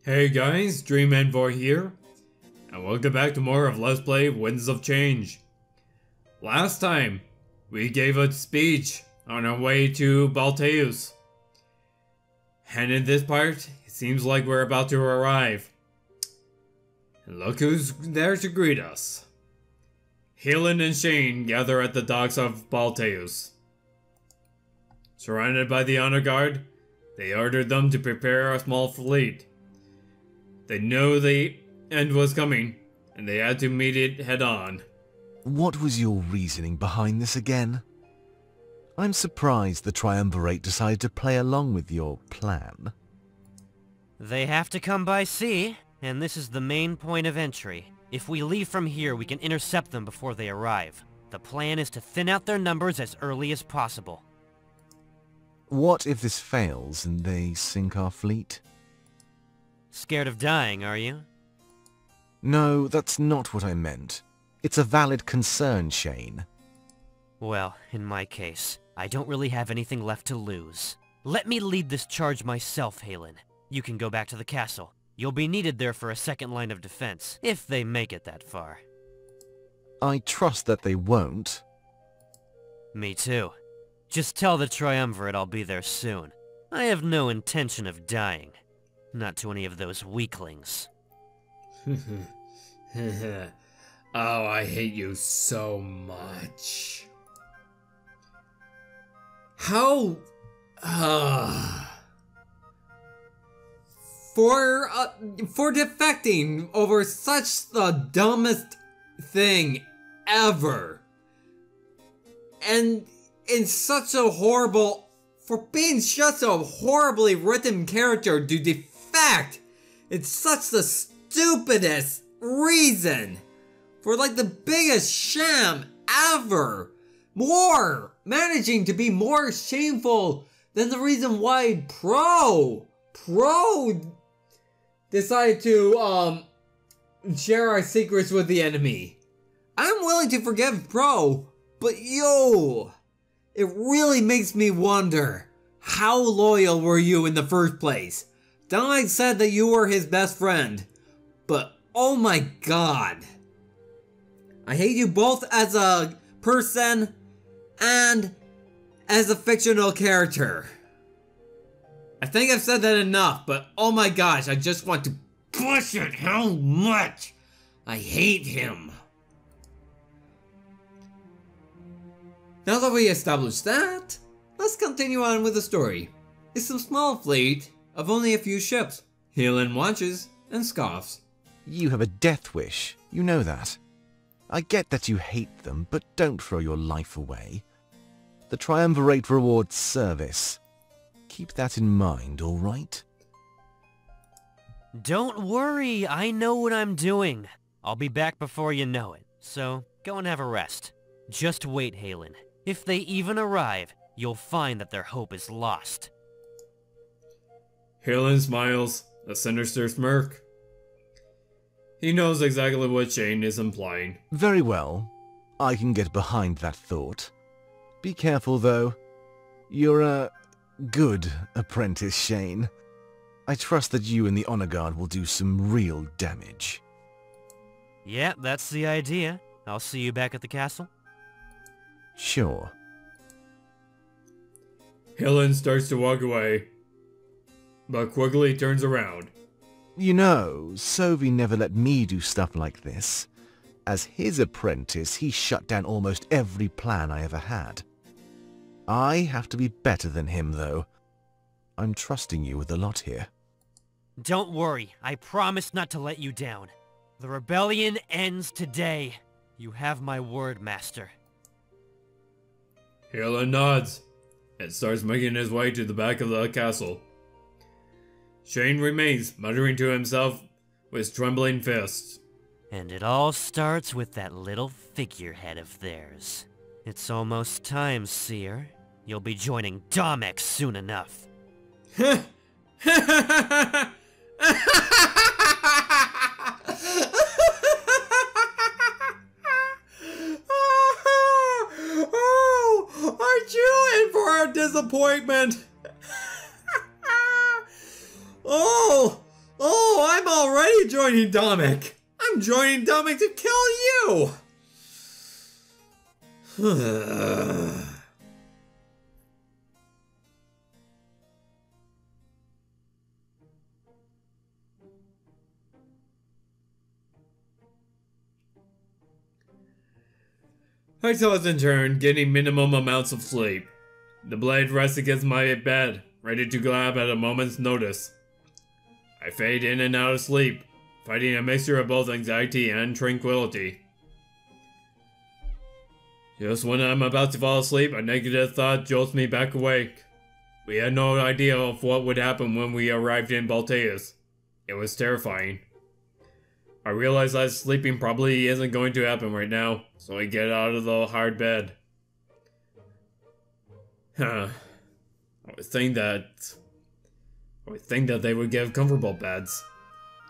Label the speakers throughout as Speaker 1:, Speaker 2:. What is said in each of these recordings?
Speaker 1: Hey guys, Dream Envoy here, and welcome back to more of Let's Play Winds of Change. Last time, we gave a speech on our way to Balteus. And in this part, it seems like we're about to arrive. And look who's there to greet us. Helen and Shane gather at the docks of Balteus. Surrounded by the honor guard, they ordered them to prepare a small fleet. They know the end was coming, and they had to meet it head on.
Speaker 2: What was your reasoning behind this again? I'm surprised the Triumvirate decided to play along with your plan.
Speaker 3: They have to come by sea, and this is the main point of entry. If we leave from here, we can intercept them before they arrive. The plan is to thin out their numbers as early as possible.
Speaker 2: What if this fails and they sink our fleet?
Speaker 3: Scared of dying, are you?
Speaker 2: No, that's not what I meant. It's a valid concern, Shane.
Speaker 3: Well, in my case, I don't really have anything left to lose. Let me lead this charge myself, Helen. You can go back to the castle. You'll be needed there for a second line of defense, if they make it that far.
Speaker 2: I trust that they won't.
Speaker 3: Me too. Just tell the Triumvirate I'll be there soon. I have no intention of dying. Not to any of those weaklings.
Speaker 1: Oh, I hate you so much. How... For defecting over such the dumbest thing ever. And in such a horrible... For being such a horribly written character to defect, it's such the stupidest reason. For like the biggest sham ever. Managing to be more shameful than the reason why Pro decided to share our secrets with the enemy. I'm willing to forgive Pro, but yo, it really makes me wonder, how loyal were you in the first place? Dominic said that you were his best friend, but oh my god. I hate you both as a person and as a fictional character. I think I've said that enough, but oh my gosh, I just want to push it how much I hate him. Now that we established that, let's continue on with the story. It's a small fleet of only a few ships. Helen watches and scoffs.
Speaker 2: You have a death wish, you know that. I get that you hate them, but don't throw your life away. The Triumvirate rewards service. Keep that in mind, all right?
Speaker 3: Don't worry, I know what I'm doing. I'll be back before you know it, so go and have a rest. Just wait, Helen. If they even arrive, you'll find that their hope is lost.
Speaker 1: Helen smiles, a sinister smirk. He knows exactly what Shane is implying.
Speaker 2: Very well. I can get behind that thought. Be careful, though. You're a good apprentice, Shane. I trust that you and the Honor Guard will do some real damage.
Speaker 3: Yeah, that's the idea. I'll see you back at the castle.
Speaker 2: Sure.
Speaker 1: Helen starts to walk away, but quickly turns around.
Speaker 2: You know, Sovi never let me do stuff like this. As his apprentice, he shut down almost every plan I ever had. I have to be better than him, though. I'm trusting you with a lot here.
Speaker 3: Don't worry, I promise not to let you down. The rebellion ends today. You have my word, Master.
Speaker 1: Helen nods and starts making his way to the back of the castle. Shane remains, muttering to himself with trembling fists.
Speaker 3: And it all starts with that little figurehead of theirs. It's almost time, Seer. You'll be joining Domex soon enough.
Speaker 1: Oh, aren't you in for a disappointment? Oh, already joining Dominic. I'm joining Dominic to kill you. I toss and turn, getting minimum amounts of sleep. The blade rests against my bed, ready to grab at a moment's notice. I fade in and out of sleep, fighting a mixture of both anxiety and tranquility. Just when I'm about to fall asleep, a negative thought jolts me back awake. We had no idea of what would happen when we arrived in Balteus. It was terrifying. I realize that sleeping probably isn't going to happen right now, so I get out of the hard bed. I would think that they would give comfortable beds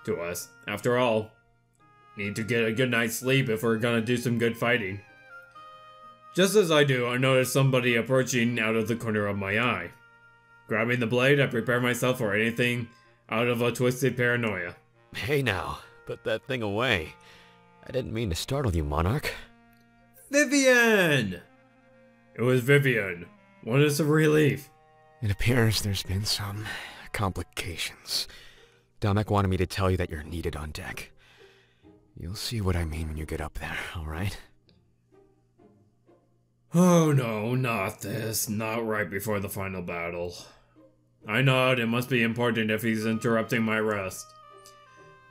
Speaker 1: to us. After all, need to get a good night's sleep if we're gonna do some good fighting. Just as I do, I notice somebody approaching out of the corner of my eye. Grabbing the blade, I prepare myself for anything out of a twisted paranoia.
Speaker 4: Hey now. Put that thing away. I didn't mean to startle you, Monarch.
Speaker 1: Vivian! It was Vivian. What is a relief?
Speaker 4: It appears there's been some complications. Dominic wanted me to tell you that you're needed on deck. You'll see what I mean when you get up there, alright?
Speaker 1: Oh no, not this. Not right before the final battle. I nod. It must be important if he's interrupting my rest.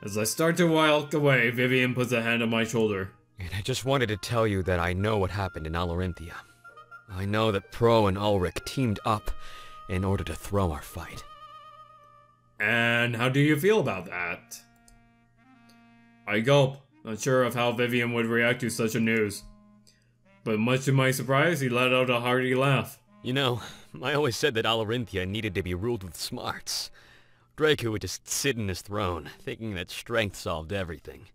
Speaker 1: As I start to walk away, Vivian puts a hand on my shoulder.
Speaker 4: And I just wanted to tell you that I know what happened in Alarinthia. I know that Pro and Ulrich teamed up in order to throw our fight.
Speaker 1: And how do you feel about that? I gulp, not sure of how Vivian would react to such a news. But much to my surprise, he let out a hearty laugh.
Speaker 4: You know, I always said that Alarinthia needed to be ruled with smarts. Draco would just sit in his throne, thinking that strength solved everything.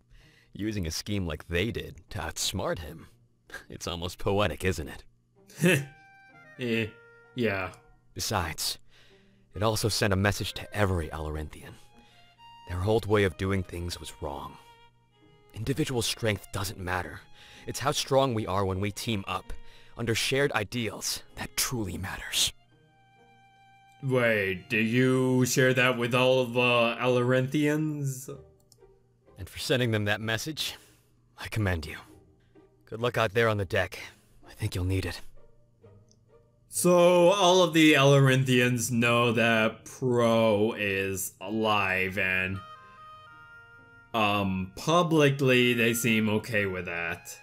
Speaker 4: Using a scheme like they did to outsmart him. It's almost poetic, isn't it?
Speaker 1: Yeah.
Speaker 4: Besides, it also sent a message to every Alarinthian. Their old way of doing things was wrong. Individual strength doesn't matter. It's how strong we are when we team up, under shared ideals, that truly matters.
Speaker 1: Wait, do you share that with all of the Alarinthians?
Speaker 4: And for sending them that message, I commend you. Good luck out there on the deck. I think you'll need it.
Speaker 1: So, all of the Alarinthians know that Pro is alive, and publicly they seem okay with that.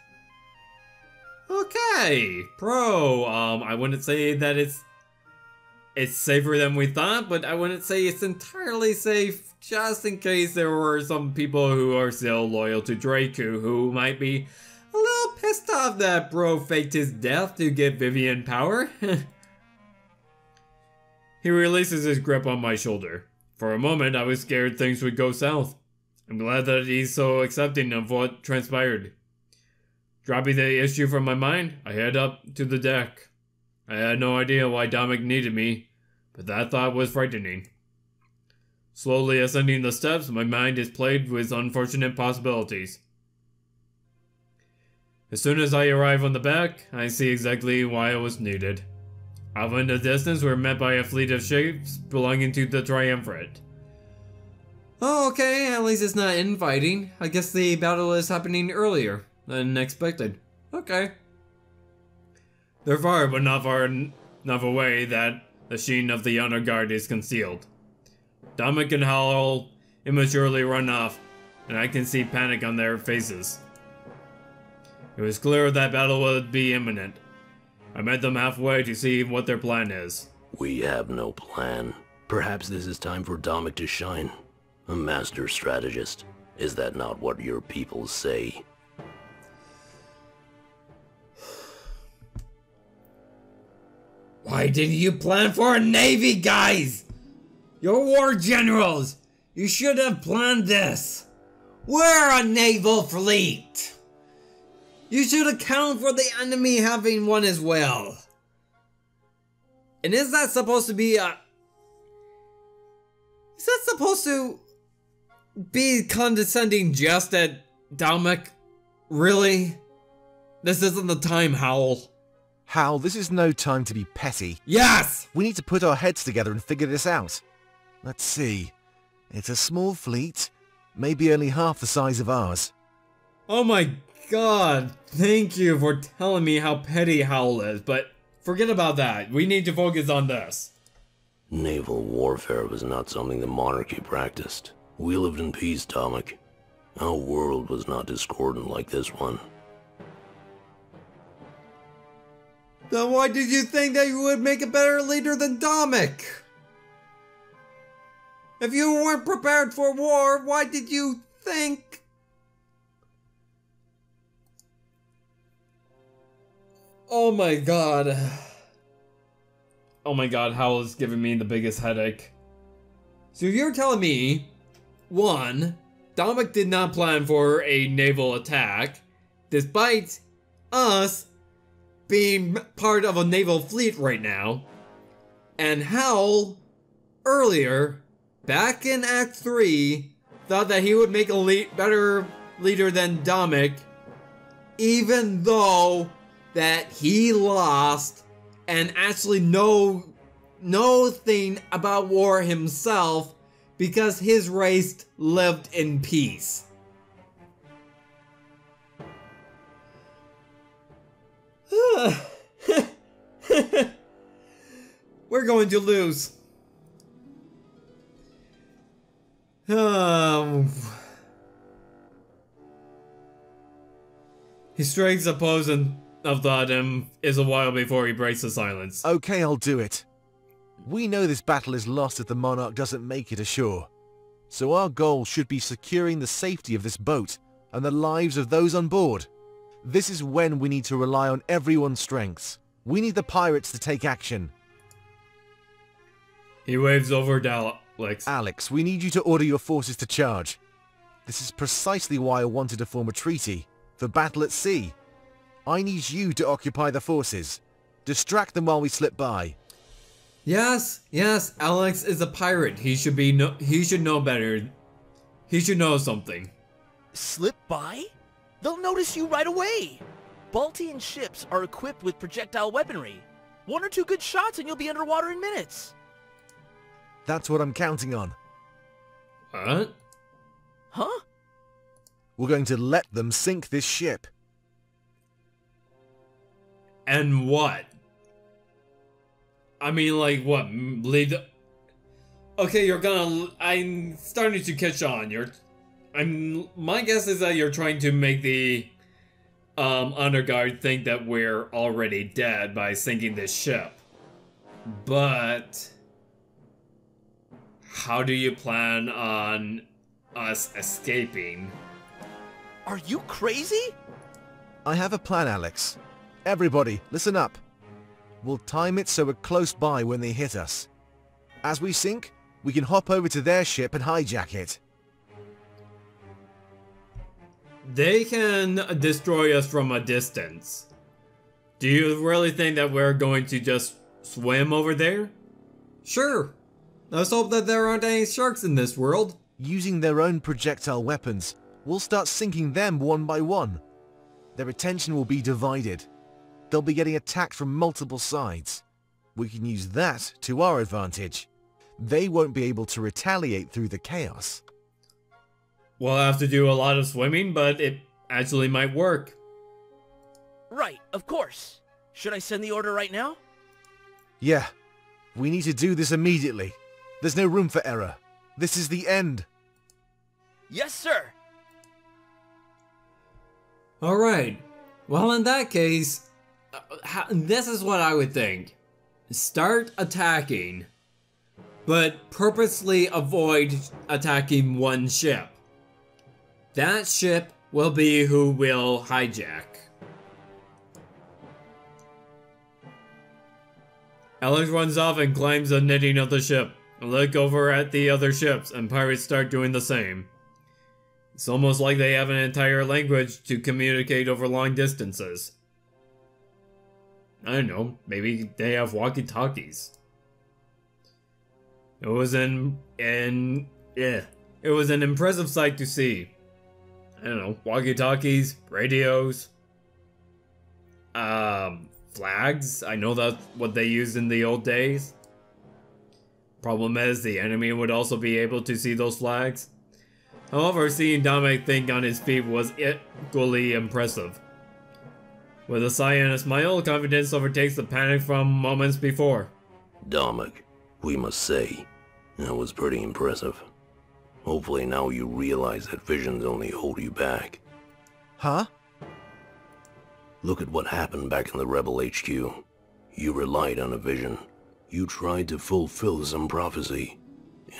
Speaker 1: Okay, Pro, I wouldn't say that it's safer than we thought, but I wouldn't say it's entirely safe, just in case there were some people who are still loyal to Draco who might be a little pissed off that Bro faked his death to get Vivian power. He releases his grip on my shoulder. For a moment, I was scared things would go south. I'm glad that he's so accepting of what transpired. Dropping the issue from my mind, I head up to the deck. I had no idea why Dominic needed me, but that thought was frightening. Slowly ascending the steps, my mind is plagued with unfortunate possibilities. As soon as I arrive on the deck, I see exactly why I was needed. Off in the distance, we're met by a fleet of ships belonging to the Triumvirate. Oh, okay, at least it's not infighting. I guess the battle is happening earlier than expected. Okay. They're far, but not far enough away that the sheen of the honor guard is concealed. Dominic and Howell immaturely run off, and I can see panic on their faces. It was clear that battle would be imminent. I met them halfway to see what their plan is.
Speaker 5: We have no plan. Perhaps this is time for Dominic to shine. A master strategist. Is that not what your people say?
Speaker 1: Why didn't you plan for a navy, guys? You're war generals. You should have planned this. We're a naval fleet. You should account for the enemy having one as well. And is that supposed to be a... Is that supposed to be condescending just at Dominic? Really? This isn't the time, Howl.
Speaker 2: Hal, this is no time to be petty.
Speaker 1: Yes!
Speaker 2: We need to put our heads together and figure this out. Let's see. It's a small fleet, maybe only half the size of ours.
Speaker 1: Oh my god, thank you for telling me how petty Howl is, but forget about that. We need to focus on this.
Speaker 5: Naval warfare was not something the monarchy practiced. We lived in peace, Dominic. Our world was not discordant like this one.
Speaker 1: Then why did you think that you would make a better leader than Dominic? If you weren't prepared for war, why did you think? Oh my god. Oh my god, Howl is giving me the biggest headache. So you're telling me, 1, Dominic did not plan for a naval attack, despite us being part of a naval fleet right now, and Howl, earlier, back in Act 3, thought that he would make a better leader than Dominic, even though that he lost and actually know nothing about war himself because his race lived in peace. We're going to lose. He strikes a pose and thought him is a while before he breaks the silence.
Speaker 2: Okay, I'll do it. We know this battle is lost if the Monarch doesn't make it ashore. So our goal should be securing the safety of this boat and the lives of those on board. This is when we need to rely on everyone's strengths. We need the pirates to take action.
Speaker 1: He waves over to Alex.
Speaker 2: Alex, we need you to order your forces to charge. This is precisely why I wanted to form a treaty, for battle at sea. I need you to occupy the forces. Distract them while we slip by.
Speaker 1: Yes, Alex is a pirate. He should know better. He should know something.
Speaker 6: Slip by? They'll notice you right away. Baltean ships are equipped with projectile weaponry. 1 or 2 good shots and you'll be underwater in minutes.
Speaker 2: That's what I'm counting on.
Speaker 1: What?
Speaker 6: Huh?
Speaker 2: We're going to let them sink this ship.
Speaker 1: And what? I mean, like, what? Leave the... Okay, I'm starting to catch on. My guess is that you're trying to make the honor guard think that we're already dead by sinking this ship. But how do you plan on us escaping?
Speaker 6: Are you crazy?
Speaker 2: I have a plan, Alex. Everybody, listen up. We'll time it so we're close by when they hit us. As we sink, we can hop over to their ship and hijack it.
Speaker 1: They can destroy us from a distance. Do you really think that we're going to just swim over there? Sure. Let's hope that there aren't any sharks in this world.
Speaker 2: Using their own projectile weapons, we'll start sinking them one by one. Their attention will be divided. They'll be getting attacked from multiple sides. We can use that to our advantage. They won't be able to retaliate through the chaos.
Speaker 1: We'll have to do a lot of swimming, but it actually might work.
Speaker 6: Right, of course. Should I send the order right now?
Speaker 2: Yeah. We need to do this immediately. There's no room for error. This is the end.
Speaker 6: Yes, sir.
Speaker 1: Alright. Well, in that case, this is what I would think. Start attacking, but purposely avoid attacking one ship. That ship will be who will hijack. Alex runs off and climbs the netting of the ship. I look over at the other ships, and pirates start doing the same. It's almost like they have an entire language to communicate over long distances. I don't know, maybe they have walkie-talkies. It was It was an impressive sight to see. I don't know, walkie-talkies, radios, flags. I know that's what they used in the old days. Problem is, the enemy would also be able to see those flags. However, seeing Dominic think on his feet was equally impressive. With a sigh and a smile, confidence overtakes the panic from moments before.
Speaker 5: Dominic, we must say, that was pretty impressive. Hopefully now you realize that visions only hold you back.
Speaker 2: Huh?
Speaker 5: Look at what happened back in the Rebel HQ. You relied on a vision. You tried to fulfill some prophecy.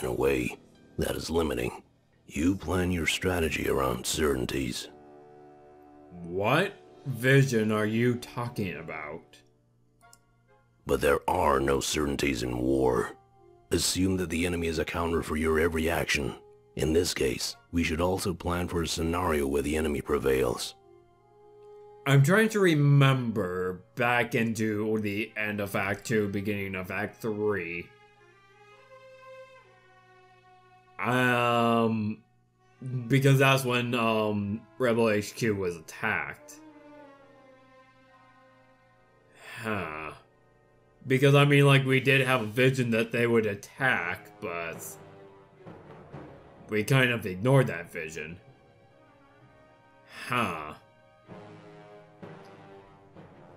Speaker 5: In a way, that is limiting. You plan your strategy around certainties.
Speaker 1: What vision are you talking about?
Speaker 5: But there are no certainties in war. Assume that the enemy is a counter for your every action. In this case, we should also plan for a scenario where the enemy prevails.
Speaker 1: I'm trying to remember back into the end of Act 2, beginning of Act 3. Because that's when, Rebel HQ was attacked. Huh. Because, I mean, like, we did have a vision that they would attack, but we kind of ignored that vision. Huh.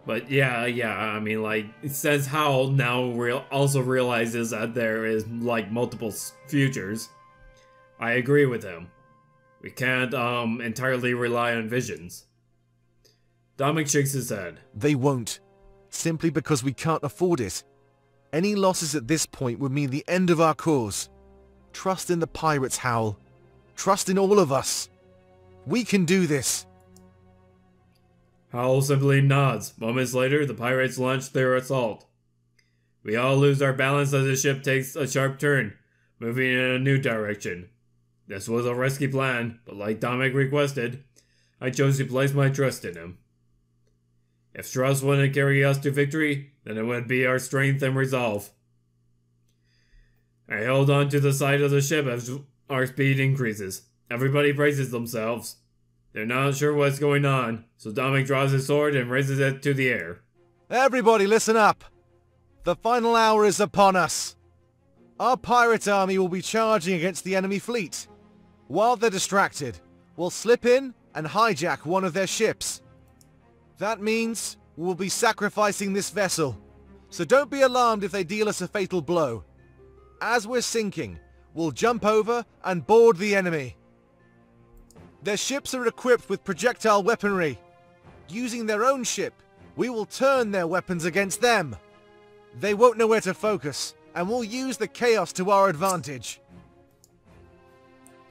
Speaker 1: But yeah, I mean, like, since Hal now also realizes that there is, like, multiple futures, I agree with him. We can't, entirely rely on visions. Dominic shakes his head.
Speaker 2: They won't. Simply because we can't afford it. Any losses at this point would mean the end of our cause. Trust in the pirates, Hal. Trust in all of us. We can do this.
Speaker 1: Hal simply nods. Moments later, the pirates launch their assault. We all lose our balance as the ship takes a sharp turn, moving in a new direction. This was a risky plan, but like Dominic requested, I chose to place my trust in him. If trust wouldn't carry us to victory, then it would be our strength and resolve. I held on to the side of the ship as our speed increases. Everybody braces themselves. They're not sure what's going on, so Dominic draws his sword and raises it to the air.
Speaker 2: Everybody listen up. The final hour is upon us. Our pirate army will be charging against the enemy fleet. While they're distracted, we'll slip in and hijack one of their ships. That means we'll be sacrificing this vessel, so don't be alarmed if they deal us a fatal blow. As we're sinking, we'll jump over and board the enemy. Their ships are equipped with projectile weaponry. Using their own ship, we will turn their weapons against them. They won't know where to focus, and we'll use the chaos to our advantage.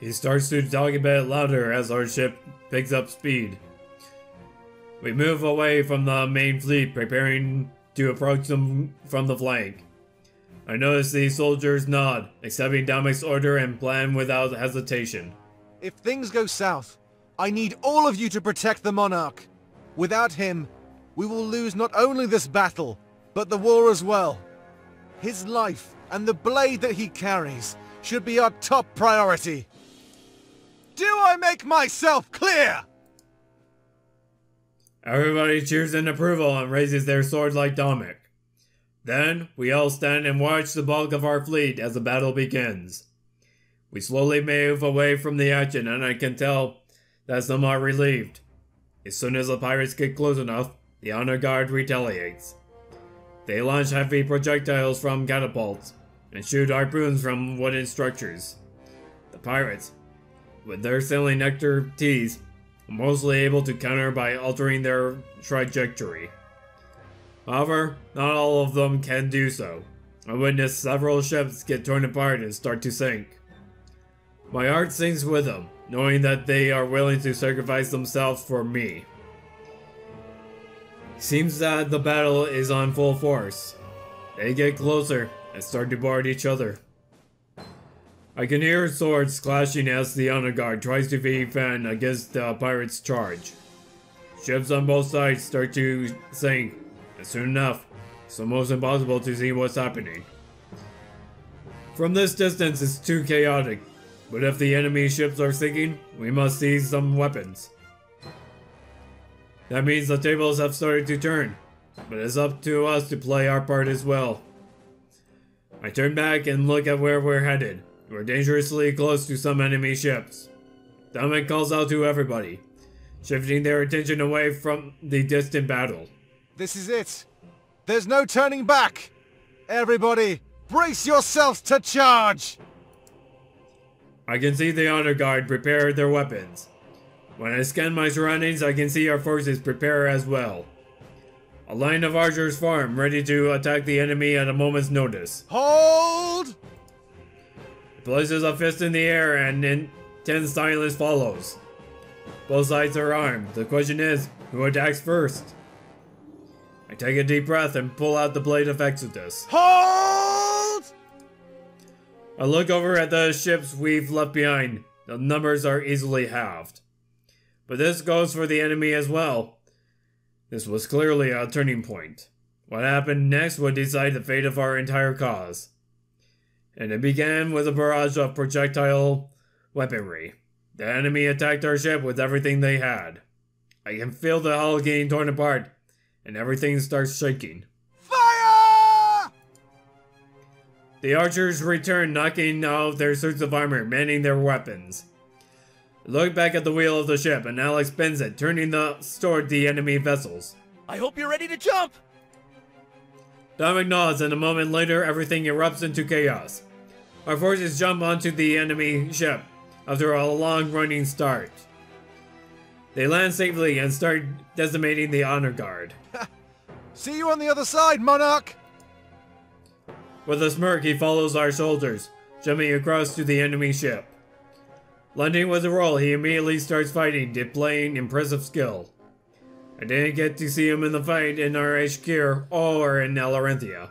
Speaker 1: He starts to talk a bit louder as our ship picks up speed. We move away from the main fleet, preparing to approach them from the flank. I notice the soldiers nod, accepting Dominic's order and plan without hesitation.
Speaker 2: If things go south, I need all of you to protect the Monarch. Without him, we will lose not only this battle, but the war as well. His life and the blade that he carries should be our top priority. Do I make myself clear?
Speaker 1: Everybody cheers in approval and raises their swords like Dominic. Then, we all stand and watch the bulk of our fleet as the battle begins. We slowly move away from the action, and I can tell that some are relieved. As soon as the pirates get close enough, the honor guard retaliates. They launch heavy projectiles from catapults, and shoot harpoons from wooden structures. The pirates, with their sailing expertise, are mostly able to counter by altering their trajectory. However, not all of them can do so. I witnessed several ships get torn apart and start to sink. My heart sinks with them, knowing that they are willing to sacrifice themselves for me. Seems that the battle is on full force. They get closer and start to board each other. I can hear swords clashing as the honor guard tries to defend against the pirates' charge. Ships on both sides start to sink, and soon enough, it's almost impossible to see what's happening. From this distance, it's too chaotic, But if the enemy ships are sinking, we must seize some weapons. That means the tables have started to turn, but it's up to us to play our part as well. I turn back and look at where we're headed. We're dangerously close to some enemy ships. Dominic calls out to everybody, shifting their attention away from the distant battle.
Speaker 2: This is it. There's no turning back. Everybody, brace yourselves to charge!
Speaker 1: I can see the honor guard prepare their weapons. When I scan my surroundings, I can see our forces prepare as well. A line of archers form, ready to attack the enemy at a moment's notice.
Speaker 2: Hold!
Speaker 1: He places a fist in the air and intense silence follows. Both sides are armed. The question is, who attacks first? I take a deep breath and pull out the blade of Exodus.
Speaker 2: Hold!
Speaker 1: I look over at the ships we've left behind. The numbers are easily halved. But this goes for the enemy as well. This was clearly a turning point. What happened next would decide the fate of our entire cause. And it began with a barrage of projectile weaponry. The enemy attacked our ship with everything they had. I can feel the hull getting torn apart, and everything starts shaking.
Speaker 2: Fire!
Speaker 1: The archers return, knocking out their suits of armor, manning their weapons. I look back at the wheel of the ship, and Alex spins it, turning toward the enemy vessels.
Speaker 6: I hope you're ready to jump!
Speaker 1: Dominic nods, and a moment later, everything erupts into chaos. Our forces jump onto the enemy ship after a long running start. They land safely and start decimating the honor guard.
Speaker 2: See you on the other side, Monarch!
Speaker 1: With a smirk, he follows our soldiers, jumping across to the enemy ship. Landing with a roll, he immediately starts fighting, displaying impressive skill. I didn't get to see him in the fight in our HQ or in Alarenthia.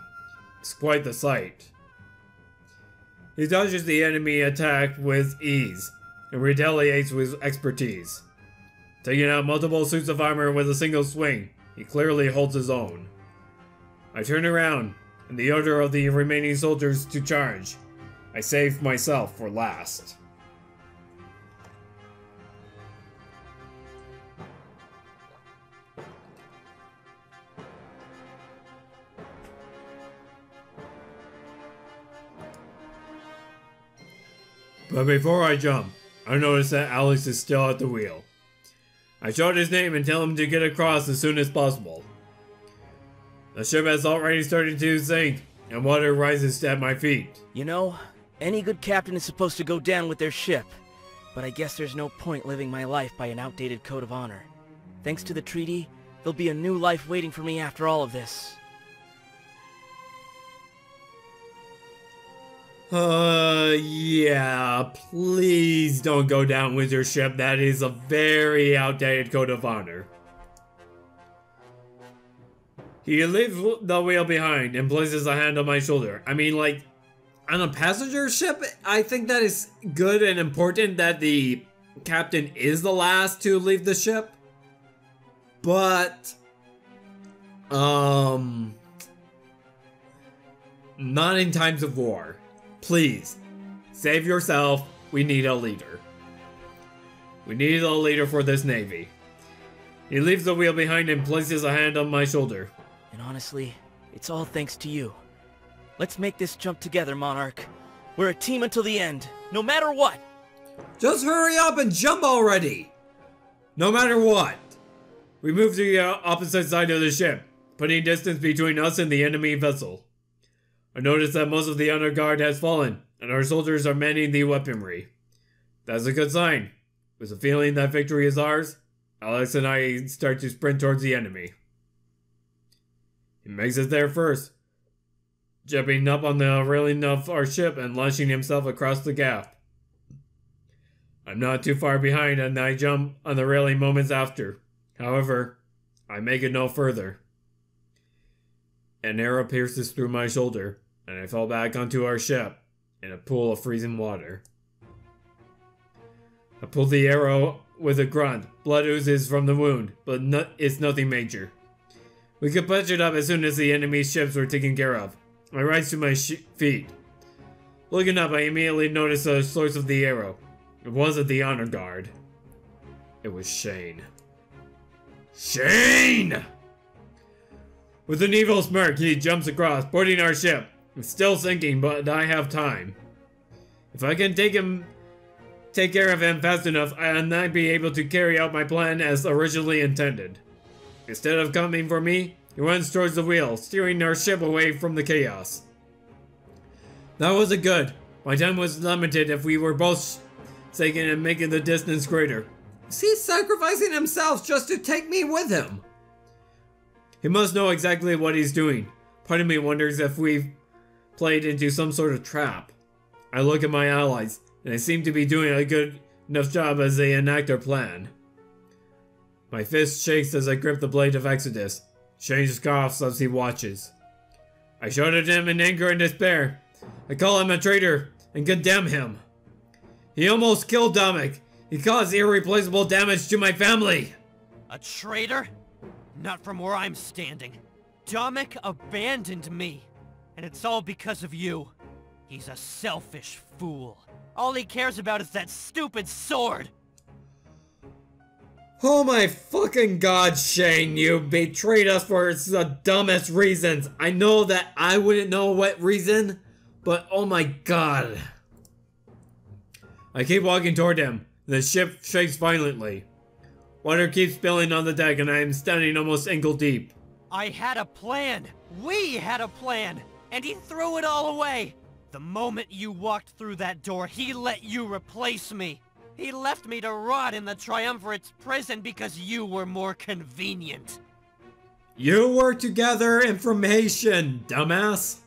Speaker 1: It's quite the sight. He dodges the enemy attack with ease, and retaliates with expertise. Taking out multiple suits of armor with a single swing, he clearly holds his own. I turn around, in the order of the remaining soldiers to charge. I save myself for last. But before I jump, I notice that Alex is still at the wheel. I shout his name and tell him to get across as soon as possible. The ship has already started to sink, and water rises at my feet.
Speaker 6: You know, any good captain is supposed to go down with their ship. But I guess there's no point living my life by an outdated code of honor. Thanks to the treaty, there'll be a new life waiting for me after all of this.
Speaker 1: Yeah, please don't go down with your ship. That is a very outdated code of honor. He leaves the wheel behind and places a hand on my shoulder. I mean, like, on a passenger ship, I think that is good and important that the captain is the last to leave the ship. But, not in times of war. Please, save yourself. We need a leader. We need a leader for this navy. He leaves the wheel behind and places a hand on my shoulder.
Speaker 6: And honestly, it's all thanks to you. Let's make this jump together, Monarch. We're a team until the end, no matter what.
Speaker 1: Just hurry up and jump already. No matter what. We move to the opposite side of the ship, putting distance between us and the enemy vessel. I notice that most of the honor guard has fallen, and our soldiers are manning the weaponry. That's a good sign. With the feeling that victory is ours, Alex and I start to sprint towards the enemy. He makes it there first, jumping up on the railing of our ship and launching himself across the gap. I'm not too far behind, and I jump on the railing moments after. However, I make it no further. An arrow pierces through my shoulder, and I fall back onto our ship in a pool of freezing water. I pull the arrow with a grunt. Blood oozes from the wound, but it's nothing major. We could patch it up as soon as the enemy ships were taken care of. I rise to my feet. Looking up, I immediately noticed the source of the arrow. It wasn't the honor guard. It was Shane. Shane! With an evil smirk, he jumps across, boarding our ship. It's still sinking, but I have time. If I can take care of him fast enough, I might be able to carry out my plan as originally intended. Instead of coming for me, he runs towards the wheel, steering our ship away from the chaos. That wasn't good. My time was limited if we were both sinking and making the distance greater. Is he sacrificing himself just to take me with him? He must know exactly what he's doing. Part of me wonders if we've played into some sort of trap. I look at my allies, and they seem to be doing a good enough job as they enact their plan. My fist shakes as I grip the blade of Exodus. Shane coughs as he watches. I shout at him in anger and despair. I call him a traitor and condemn him. He almost killed Dominic. He caused irreplaceable damage to my family.
Speaker 3: A traitor? Not from where I'm standing. Dominic abandoned me. And it's all because of you. He's a selfish fool. All he cares about is that stupid sword.
Speaker 1: Oh my fucking god, Shane, you betrayed us for the dumbest reasons. I know that I wouldn't know what reason, but oh my god. I keep walking toward him. The ship shakes violently. Water keeps spilling on the deck and I am standing almost ankle deep.
Speaker 3: I had a plan. We had a plan. And he threw it all away. The moment you walked through that door, he let you replace me. He left me to rot in the Triumvirate's prison because you were more convenient.
Speaker 1: You were to gather information, dumbass.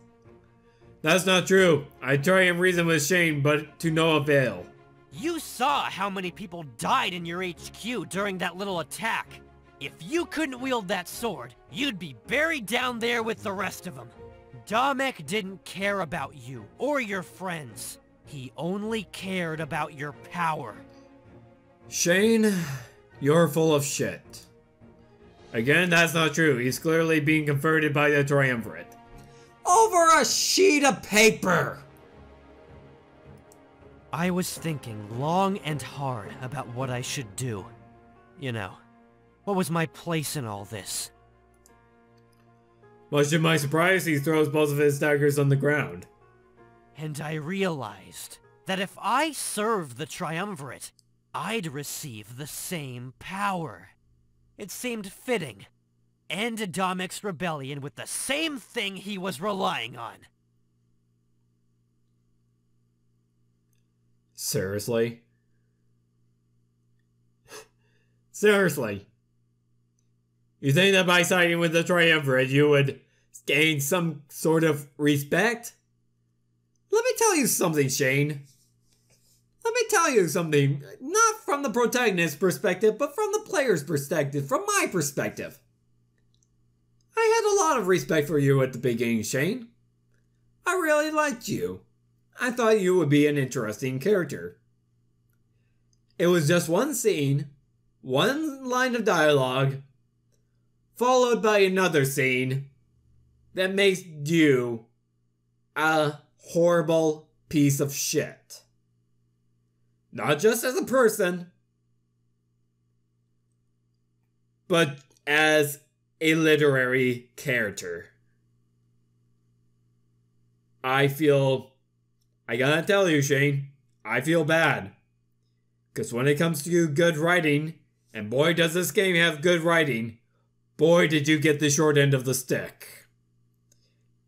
Speaker 1: That's not true. I try and reason with Shane, but to no avail.
Speaker 3: You saw how many people died in your HQ during that little attack. If you couldn't wield that sword, you'd be buried down there with the rest of them. Dominic didn't care about you or your friends. He only cared about your power.
Speaker 1: Shane, you're full of shit. Again, that's not true. He's clearly being converted by the Triumvirate. Over a sheet of paper!
Speaker 3: I was thinking long and hard about what I should do. You know, what was my place in all this?
Speaker 1: Much to my surprise, he throws both of his daggers on the ground.
Speaker 3: And I realized that if I served the Triumvirate, I'd receive the same power. It seemed fitting. End Domic's rebellion with the same thing he was relying on.
Speaker 1: Seriously? Seriously? You think that by siding with the Triumvirate you would gain some sort of respect? Let me tell you something, Shane. Let me tell you something, not from the protagonist's perspective, but from the player's perspective, from my perspective. I had a lot of respect for you at the beginning, Shane. I really liked you. I thought you would be an interesting character. It was just one scene, one line of dialogue, followed by another scene that makes you a horrible piece of shit. Not just as a person, but as a literary character. I gotta tell you, Shane, I feel bad. Because when it comes to good writing, and boy does this game have good writing, boy did you get the short end of the stick.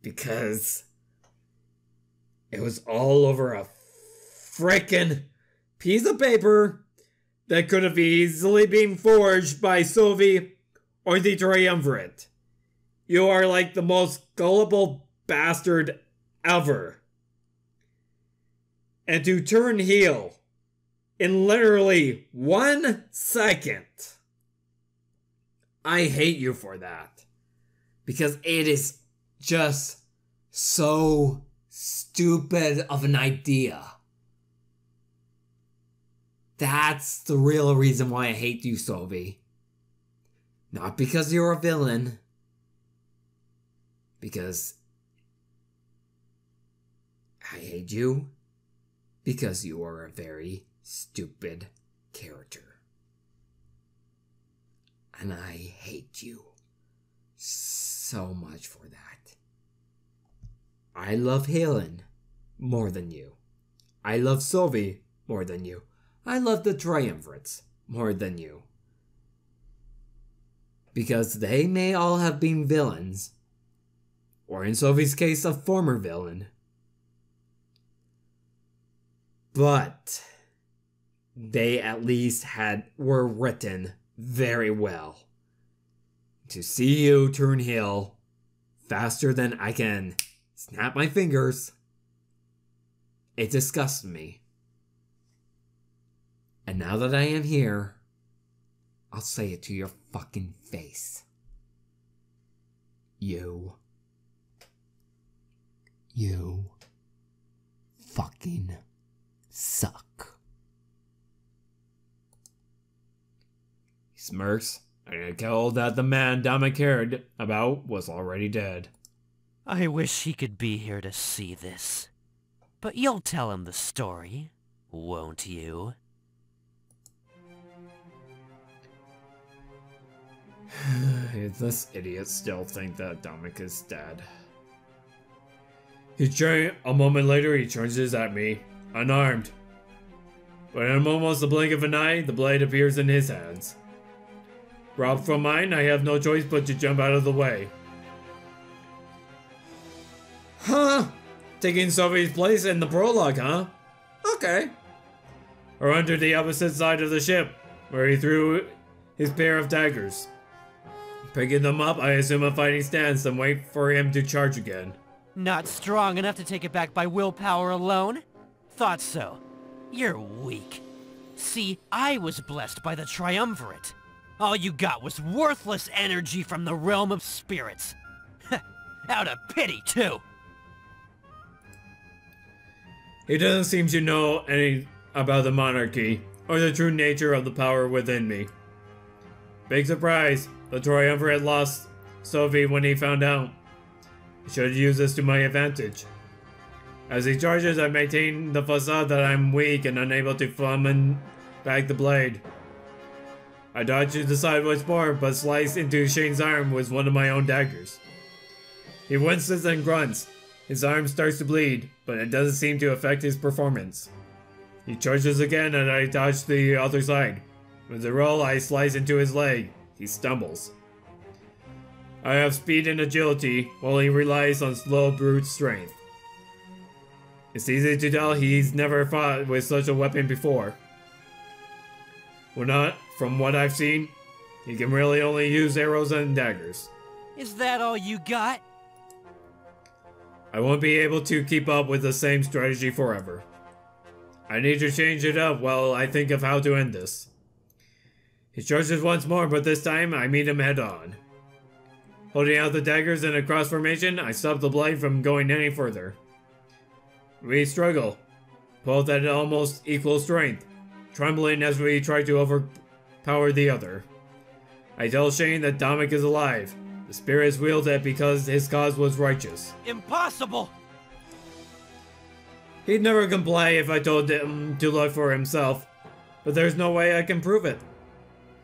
Speaker 1: Because it was all over a frickin' piece of paper that could have easily been forged by Sophie or the Triumvirate. You are like the most gullible bastard ever. And to turn heel in literally 1 second. I hate you for that. Because it is just so stupid of an idea. That's the real reason why I hate you, Sophie. Not because you're a villain. Because I hate you because you are a very stupid character. And I hate you so much for that. I love Helen more than you. I love Sylvie more than you. I love the Triumvirates more than you. Because they may all have been villains, or in Sylvie's case, a former villain. But they at least were written very well. To see you turn heel faster than I can snap my fingers, it disgusts me. And now that I am here, I'll say it to your fucking face. You fucking suck. He smirks, and I told that the man Dama cared about was already dead.
Speaker 3: I wish he could be here to see this. But you'll tell him the story, won't you?
Speaker 1: This idiot still think that Dominic is dead. A moment later, he charges at me, unarmed. But in almost the blink of an eye, the blade appears in his hands. Robbed from mine, I have no choice but to jump out of the way. Huh? Taking Sophie's place in the prologue, huh? Okay. Or under the opposite side of the ship, where he threw his pair of daggers. Picking them up, I assume a fighting stance and wait for him to charge again.
Speaker 3: Not strong enough to take it back by willpower alone? Thought so. You're weak. See, I was blessed by the Triumvirate. All you got was worthless energy from the realm of spirits. Out of pity, too.
Speaker 1: He doesn't seem to know any about the monarchy, or the true nature of the power within me. Big surprise, the Triumvirate lost Sophie when he found out. I should use this to my advantage. As he charges, I maintain the facade that I'm weak and unable to summon back the blade. I dodge to the side once more, but slice into Shane's arm with one of my own daggers. He winces and grunts. His arm starts to bleed, but it doesn't seem to affect his performance. He charges again and I dodge to the other side. With a roll, I slice into his leg. He stumbles. I have speed and agility, while he relies on slow brute strength. It's easy to tell he's never fought with such a weapon before. From what I've seen, he can really only use arrows and daggers.
Speaker 3: Is that all you got?
Speaker 1: I won't be able to keep up with the same strategy forever. I need to change it up while I think of how to end this. He charges once more, but this time I meet him head on. Holding out the daggers in a cross formation, I stop the blade from going any further. We struggle, both at almost equal strength, trembling as we try to overpower the other. I tell Shane that Dominic is alive. The spirits willed it because his cause was righteous.
Speaker 3: Impossible!
Speaker 1: He'd never comply if I told him to look for himself, but there's no way I can prove it.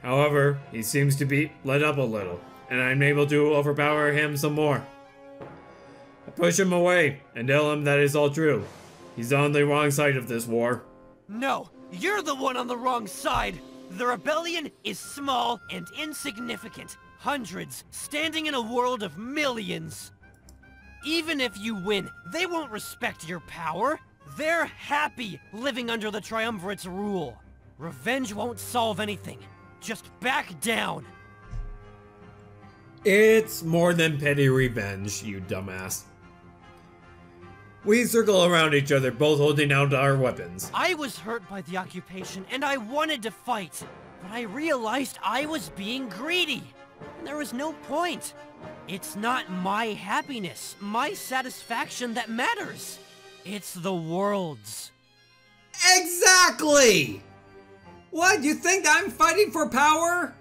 Speaker 1: However, he seems to be let up a little, and I'm able to overpower him some more. I push him away and tell him that is all true. He's on the wrong side of this war.
Speaker 3: No, you're the one on the wrong side! The rebellion is small and insignificant. Hundreds standing in a world of millions. Even if you win, they won't respect your power. They're happy living under the Triumvirate's rule. Revenge won't solve anything. Just back down.
Speaker 1: It's more than petty revenge, you dumbass. We circle around each other, both holding out our weapons.
Speaker 3: I was hurt by the occupation, and I wanted to fight. But I realized I was being greedy. And there was no point. It's not my happiness, my satisfaction that matters. It's the world's.
Speaker 1: Exactly! What, you think I'm fighting for power?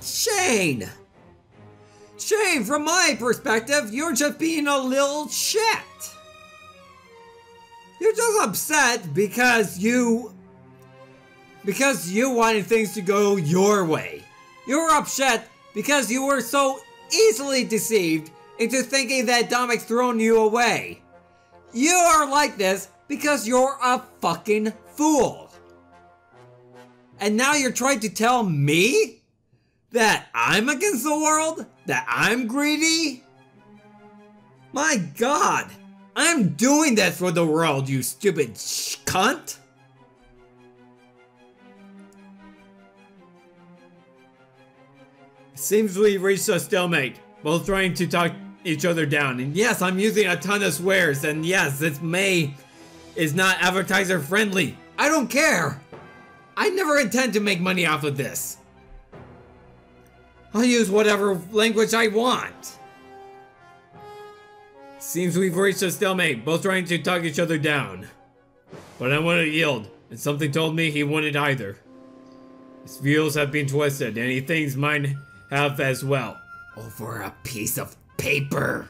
Speaker 1: Shane! Shane, from my perspective, you're just being a little shit. You're just upset because you wanted things to go your way. You're upset because you were so easily deceived into thinking that Domic's thrown you away. You are like this because you're a fucking fool. And now you're trying to tell me that I'm against the world? That I'm greedy? My God, I'm doing this for the world, you stupid cunt. Seems we reached a stalemate, both trying to talk each other down. And yes, I'm using a ton of swears, and yes, this is not advertiser friendly. I don't care. I never intend to make money off of this. I'll use whatever language I want. Seems we've reached a stalemate, both trying to talk each other down. But I want to yield, and something told me he wouldn't either. His views have been twisted, and he thinks mine have as well. Over a piece of paper.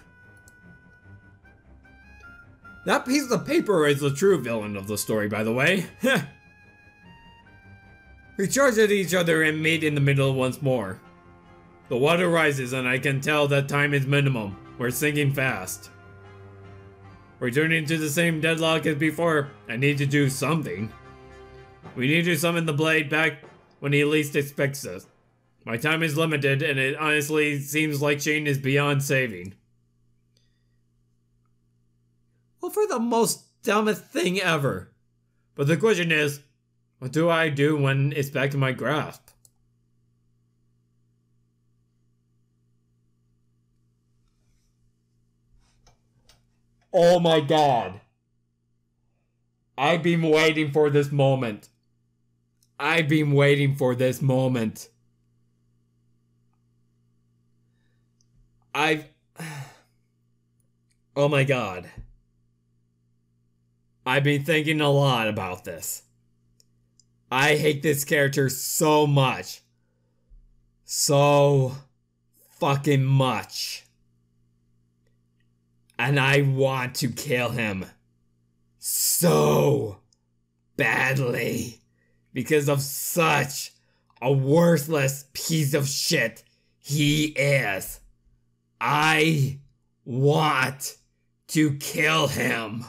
Speaker 1: That piece of paper is the true villain of the story, by the way. We charge at each other and meet in the middle once more. The water rises and I can tell that time is minimum. We're sinking fast. Returning to the same deadlock as before, I need to do something. We need to summon the blade back when he least expects us. My time is limited and it honestly seems like Shane is beyond saving. Well, for the most dumbest thing ever. But the question is, what do I do when it's back in my grasp? Oh my God. I've been waiting for this moment. I've been waiting for this moment. Oh my God. I've been thinking a lot about this. I hate this character so much. So fucking much. And I want to kill him. So badly. Because of such a worthless piece of shit he is. I want to kill him.